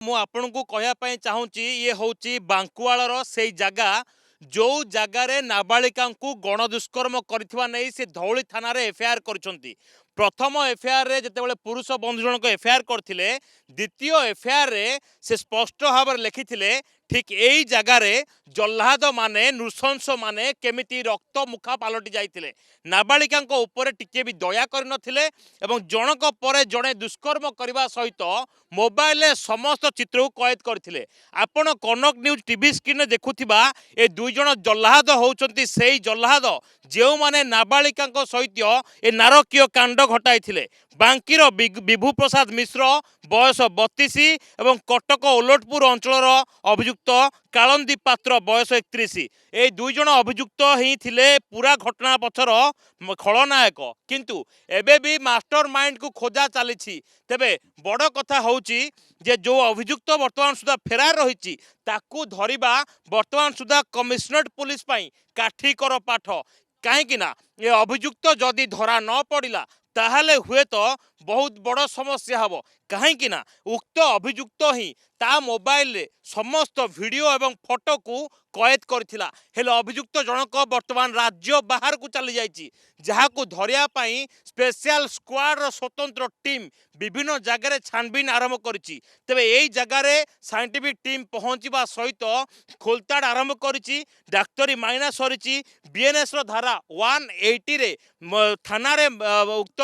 ମୁଁ ଆପଣଙ୍କୁ କହିବା ପାଇଁ ଚାହୁଁଛି ଇଏ ହେଉଛି ବାଙ୍କୁଆଳର ସେଇ ଜାଗା ଯେଉଁ ଜାଗାରେ ନାବାଳିକାଙ୍କୁ ଗଣଦୁଷ୍କର୍ମ କରିଥିବା ନେଇ ସେ ଧଉଳି ଥାନାରେ ଏଫଆଇଆର କରିଛନ୍ତି। ପ୍ରଥମ ଏଫଆଇଆରରେ ଯେତେବେଳେ ପୁରୁଷ ବନ୍ଧୁ ଜଣକ ଏଫଆଇଆର କରିଥିଲେ, ଦ୍ୱିତୀୟ ଏଫଆଇଆରରେ ସେ ସ୍ପଷ୍ଟ ଭାବରେ ଲେଖିଥିଲେ ଠିକ୍ ଏଇ ଜାଗାରେ ଜହ୍ଲାଦ ମାନେ ନୃଶଂସ ମାନେ କେମିତି ରକ୍ତ ମୁଖା ପାଲଟି ଯାଇଥିଲେ। ନାବାଳିକାଙ୍କ ଉପରେ ଟିକେ ବି ଦୟା କରିନଥିଲେ ଏବଂ ଜଣକ ପରେ ଜଣେ ଦୁଷ୍କର୍ମ କରିବା ସହିତ ମୋବାଇଲରେ ସମସ୍ତ ଚିତ୍ରକୁ କଏଦ କରିଥିଲେ। ଆପଣ କନକ ନ୍ୟୁଜ୍ টিভি ସ୍କ୍ରିନରେ ଦେଖୁଥିବା ଏ ଦୁଇ ଜଣ ଜହ୍ଲାଦ ହେଉଛନ୍ତି ସେଇ ଜହ୍ଲାଦ ଯେଉଁମାନେ ନାବାଳିକାଙ୍କ ସହିତ ଏ ନାରକୀୟ କାଣ୍ଡ ଘଟାଇଥିଲେ। ବାଙ୍କିର ବିଭୁ ପ୍ରସାଦ ମିଶ୍ର ବୟସ 32 ଏବଂ କଟକ ଓଲଟପୁର ଅଞ୍ଚଳର ଅଭିଯୁକ୍ତ କାଳନ୍ଦୀପ ପାତ୍ର ବୟସ 31। এই ଦୁଇ ଜଣ ଅଭିଯୁକ୍ତ ହିଁ ଥିଲେ ପୁରା ଘଟଣା ପଛର ଖଳନାୟକ। କିନ୍ତୁ ଏବେ ବି ମାଷ୍ଟର ମାଇଣ୍ଡକୁ ଖୋଜା ଚାଲିଛି। ତେବେ ବଡ଼ କଥା ହେଉଛି ଯେ ଯେଉଁ ଅଭିଯୁକ୍ତ ବର୍ତ୍ତମାନ ସୁଦ୍ଧା ଫେରାର ରହିଛି ତାକୁ ଧରିବା ବର୍ତ୍ତମାନ ସୁଦ୍ଧା କମିଶନରେଟ୍ ପୁଲିସ ପାଇଁ କାଠିକର ପାଠ। କାହିଁକି ନା ଏ ଅଭିଯୁକ୍ତ ଯଦି ଧରା ନ ପଡ଼ିଲା ତାହେଲେ ହୁଏତ ବହୁତ ବଡ଼ ସମସ୍ୟା ହେବ। କାହିଁକି ନା ଉକ୍ତ ଅଭିଯୁକ୍ତ ହିଁ ତା ମୋବାଇଲରେ ସମସ୍ତ ଭିଡ଼ିଓ ଏବଂ ଫଟୋକୁ କଏଦ କରିଥିଲା। ହେଲେ ଅଭିଯୁକ୍ତ ଜଣକ ବର୍ତ୍ତମାନ ରାଜ୍ୟ ବାହାରକୁ ଚାଲି ଯାଇଛି, ଯାହାକୁ ଧରିବା ପାଇଁ ସ୍ପେଶିଆଲ ସ୍କ୍ୱାଡର ସ୍ୱତନ୍ତ୍ର ଟିମ୍ ବିଭିନ୍ନ ଜାଗାରେ ଛାନବିନ ଆରମ୍ଭ କରିଛି। ତେବେ এই ଜାଗାରେ ସାଇଣ୍ଟିଫିକ ଟିମ୍ ପହଞ୍ଚିବା ସହିତ ଖୋଲତାଡ଼ ଆରମ୍ଭ କରିଛି। ଡାକ୍ତରୀ ମାଇନା ସରିଛି। ବିଏନ୍ଏସ୍ର ଧାରା 180ରେ ଥାନାରେ ଉକ୍ତ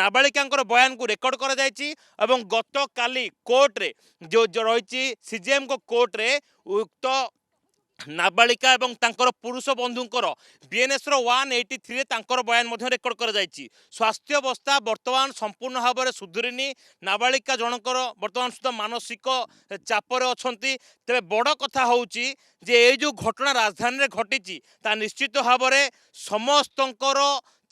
ନାବାଳିକାଙ୍କର ବୟାନକୁ ରେକର୍ଡ କରାଯାଇଛି ଏବଂ ଗତକାଲି କୋର୍ଟରେ ଯେଉଁ ରହିଛି ସିଜିଏମ୍ଙ୍କ କୋର୍ଟରେ ଉକ୍ତ ନାବାଳିକା ଏବଂ ତାଙ୍କର ପୁରୁଷ ବନ୍ଧୁଙ୍କର ବିଏନ୍ଏସ୍ର 183ରେ ତାଙ୍କର ବୟାନ ମଧ୍ୟ ରେକର୍ଡ କରାଯାଇଛି। ସ୍ୱାସ୍ଥ୍ୟ ଅବସ୍ଥା ବର୍ତ୍ତମାନ ସମ୍ପୂର୍ଣ୍ଣ ଭାବରେ ସୁଧୁରିନି। ନାବାଳିକା ଜଣଙ୍କର ବର୍ତ୍ତମାନ ସୁଦ୍ଧା ମାନସିକ ଚାପରେ ଅଛନ୍ତି। ତେବେ ବଡ଼ କଥା ହେଉଛି ଯେ ଏଇ ଯେଉଁ ଘଟଣା ରାଜଧାନୀରେ ଘଟିଛି ତା ନିଶ୍ଚିତ ଭାବରେ ସମସ୍ତଙ୍କର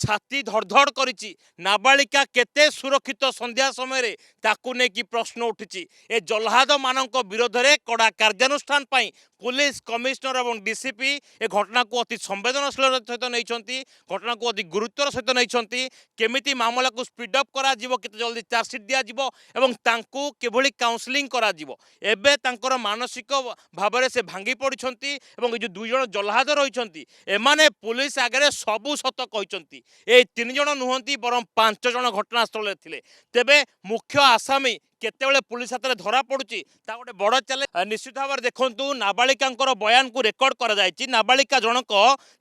ଛାତି ଧଡ଼ଧଡ଼ କରିଛି। ନାବାଳିକା କେତେ ସୁରକ୍ଷିତ ସନ୍ଧ୍ୟା ସମୟରେ ତାକୁ ନେଇକି ପ୍ରଶ୍ନ ଉଠିଛି। ଏ ଜହ୍ଲାଦମାନଙ୍କ ବିରୋଧରେ କଡ଼ା କାର୍ଯ୍ୟାନୁଷ୍ଠାନ ପାଇଁ পুলিশ কমিশনর এবং ডিসিপি এ ঘটনাকে অতি সংবেদনশীলতার সহিত নেইছন্তি, ঘটনাকে অতি গুরুত্বর সহিত নেইছন্তি। কেমিতি মামলাকে স্পিড অপ করা যাব, কেতে জলদি চার্জশিট দিয়া যাব এবং তাঙ্কু কিভଳି কাউন্সেলিং করা যাব। এবে তাঙ্কর মানসিক ভাবে সে ভাঙ্গি পড়িছন্তি এবং এই যে দুই জন জহ্লাদ রহিছন্তি এমানে পুলিশ আগে সবু সত কইছন্তি। এই তিন জন নুহন্তি বরং 5 জন ঘটনাস্থলে থিলে। তেবে মুখ্য আসামি কেতବେଳେ পুলিশ হাତରେ ধরা পড়ুଛି ତା ଗୋଟେ ବଡ଼ ଚ୍ୟାଲେଞ୍ଜ। ନିଶ୍ଚିତ ଭାବରେ ଦେଖନ୍ତୁ ନାବାଳିକାଙ୍କର ବୟାନକୁ ରେକର୍ଡ କରାଯାଇଛି। ନାବାଳିକା ଜଣକ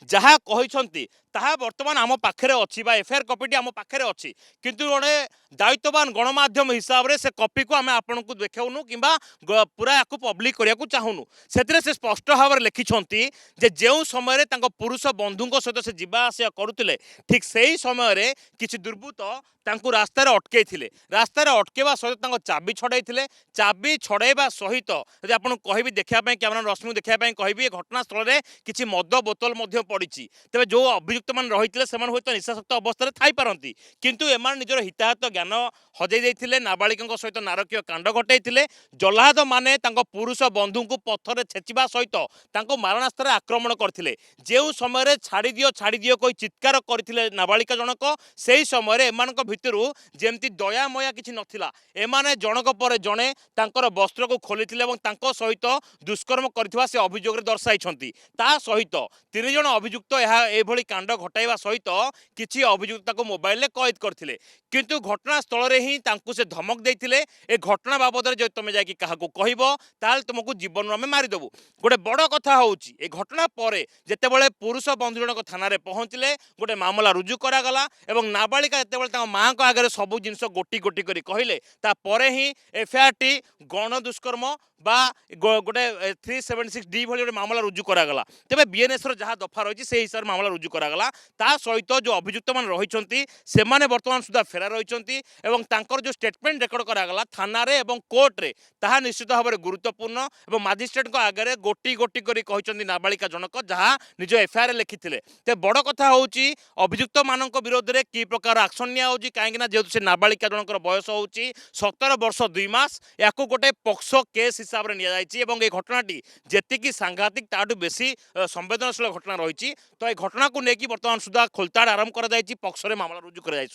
ଯାହା କହିଛନ୍ତି ତାହା ବର୍ତ୍ତମାନ ଆମ ପାଖରେ ଅଛି ବା ଏଫଆଇଆର କପିଟି ଆମ ପାଖରେ ଅଛି। କିନ୍ତୁ ଜଣେ ଦାୟିତ୍ୱବାନ ଗଣମାଧ୍ୟମ ହିସାବରେ ସେ କପିକୁ ଆମେ ଆପଣଙ୍କୁ ଦେଖାଉନୁ କିମ୍ବା ପୁରା ୟାକୁ ପବ୍ଲିକ କରିବାକୁ ଚାହୁଁନୁ। ସେଥିରେ ସେ ସ୍ପଷ୍ଟ ଭାବରେ ଲେଖିଛନ୍ତି ଯେ ଯେଉଁ ସମୟରେ ତାଙ୍କ ପୁରୁଷ ବନ୍ଧୁଙ୍କ ସହିତ ସେ ଯିବା ଆସିବା କରୁଥିଲେ ଠିକ୍ ସେହି ସମୟରେ କିଛି ଦୁର୍ବୃତ୍ତ ତାଙ୍କୁ ରାସ୍ତାରେ ଅଟକେଇଥିଲେ। ରାସ୍ତାରେ ଅଟକେଇବା ସହିତ ତାଙ୍କ ଚାବି ଛଡ଼େଇଥିଲେ। ଚାବି ଛଡ଼େଇବା ସହିତ ଯଦି ଆପଣଙ୍କୁ କହିବି ଦେଖିବା ପାଇଁ କ୍ୟାମେରା ରଶ୍ମିକୁ ଦେଖିବା ପାଇଁ କହିବି ଏ ଘଟଣାସ୍ଥଳରେ କିଛି ମଦ ବୋତଲ ମଧ୍ୟ ପଡ଼ିଛି। ତେବେ ଯେଉଁ ଅଭିଯୁକ୍ତମାନେ ରହିଥିଲେ ସେମାନେ ହୁଏତ ନିଶାସକ୍ତ ଅବସ୍ଥାରେ ଥାଇପାରନ୍ତି, କିନ୍ତୁ ଏମାନେ ନିଜର ହିତାହତ ଜ୍ଞାନ ହଜେଇ ଦେଇଥିଲେ। ନାବାଳିକାଙ୍କ ସହିତ ନାରକୀୟ କାଣ୍ଡ ଘଟାଇଥିଲେ। ଜହ୍ଲାଦମାନେ ତାଙ୍କ ପୁରୁଷ ବନ୍ଧୁଙ୍କୁ ପଥରେ ଛେଚିବା ସହିତ ତାଙ୍କୁ ମାରଣାସ୍ତ୍ରରେ ଆକ୍ରମଣ କରିଥିଲେ। ଯେଉଁ ସମୟରେ ଛାଡ଼ି ଦିଅ କହି ଚିତ୍କାର କରିଥିଲେ ନାବାଳିକା ଜଣକ, ସେହି ସମୟରେ ଏମାନଙ୍କ ଭିତରୁ ଯେମିତି ଦୟାମୟା କିଛି ନଥିଲା। ଏମାନେ ଜଣକ ପରେ ଜଣେ ତାଙ୍କର ବସ୍ତ୍ରକୁ ଖୋଲିଥିଲେ ଏବଂ ତାଙ୍କ ସହିତ ଦୁଷ୍କର୍ମ କରିଥିବା ସେ ଅଭିଯୋଗରେ ଦର୍ଶାଇଛନ୍ତି। ତା ସହିତ 3 ଜଣ ଅଭିଯୁକ୍ତ ଏଭଳି କାଣ୍ଡ ଘଟାଇବା ସହିତ କିଛି ଅଭିଯୁକ୍ତ ତାକୁ ମୋବାଇଲରେ କଏଦ କରିଥିଲେ। କିନ୍ତୁ ଘଟଣାସ୍ଥଳରେ ହିଁ ତାଙ୍କୁ ସେ ଧମକ ଦେଇଥିଲେ ଏ ଘଟଣା ବାବଦରେ ଯଦି ତୁମେ ଯାଇକି କାହାକୁ କହିବ ତାହେଲେ ତୁମକୁ ଜୀବନରୁ ଆମେ ମାରିଦେବୁ। ଗୋଟେ ବଡ଼ କଥା ହେଉଛି ଏ ଘଟଣା ପରେ ଯେତେବେଳେ ପୁରୁଷ ବନ୍ଧୁ ଜଣକ ଥାନାରେ ପହଞ୍ଚିଲେ ଗୋଟେ ମାମଲା ରୁଜୁ କରାଗଲା ଏବଂ ନାବାଳିକା ଯେତେବେଳେ ତାଙ୍କ ମାଆଙ୍କ ଆଗରେ ସବୁ ଜିନିଷ ଗୋଟି ଗୋଟି କରି କହିଲେ ତାପରେ ହିଁ ଏଫଆଇଆରଟି ଗଣଦୁଷ୍କର୍ମ বা গোটে 376D ভଳି ଗୋଟେ ମାମଲା ରୁଜୁ କରାଗଲା। ତେବେ ବିଏନ୍ଏସ୍ର ଯାହା ଦଫା ରହିଛି ସେହି ହିସାବରେ ମାମଲା ରୁଜୁ କରାଗଲା। ତା ସହିତ ଯେଉଁ ଅଭିଯୁକ୍ତମାନେ ରହିଛନ୍ତି ସେମାନେ ବର୍ତ୍ତମାନ ସୁଦ୍ଧା ଫେରାର ରହିଛନ୍ତି ଏବଂ ତାଙ୍କର ଯେଉଁ ଷ୍ଟେଟମେଣ୍ଟ ରେକର୍ଡ କରାଗଲା ଥାନାରେ ଏବଂ କୋର୍ଟରେ ତାହା ନିଶ୍ଚିତ ଭାବରେ ଗୁରୁତ୍ୱପୂର୍ଣ୍ଣ ଏବଂ ମାଜିଷ୍ଟ୍ରେଟଙ୍କ ଆଗରେ ଗୋଟି ଗୋଟି କରି କହିଛନ୍ତି ନାବାଳିକା ଜଣକ ଯାହା ନିଜ ଏଫଆଇଆରରେ ଲେଖିଥିଲେ। ତେବେ ବଡ଼ କଥା ହେଉଛି ଅଭିଯୁକ୍ତମାନଙ୍କ ବିରୋଧରେ କି ପ୍ରକାର ଆକ୍ସନ୍ ନିଆଯାଉଛି, କାହିଁକିନା ଯେହେତୁ ସେ ନାବାଳିକା ଜଣଙ୍କର ବୟସ ହେଉଛି 17 ବର୍ଷ 2 ମାସ, ୟାକୁ ଗୋଟେ ପକ୍ସୋ କେସ୍ ହିସାବରେ ନିଆଯାଇଛି ଏବଂ এই ঘটনাটি যেତିକି সাংঘাতিক তাଠୁ বেশি সংবেদনশীল ঘটনা রয়েছে। তো এই ঘটনাକୁ ନେଇକି ବର୍ତ୍ତମାନ ସୁଦ୍ଧା ଖୋଲତାଡ଼ ଆରମ୍ଭ କରାଯାଇଛି, ପକ୍ସୋରେ ମାମଲା ରୁଜୁ କରାଯାଇଛି।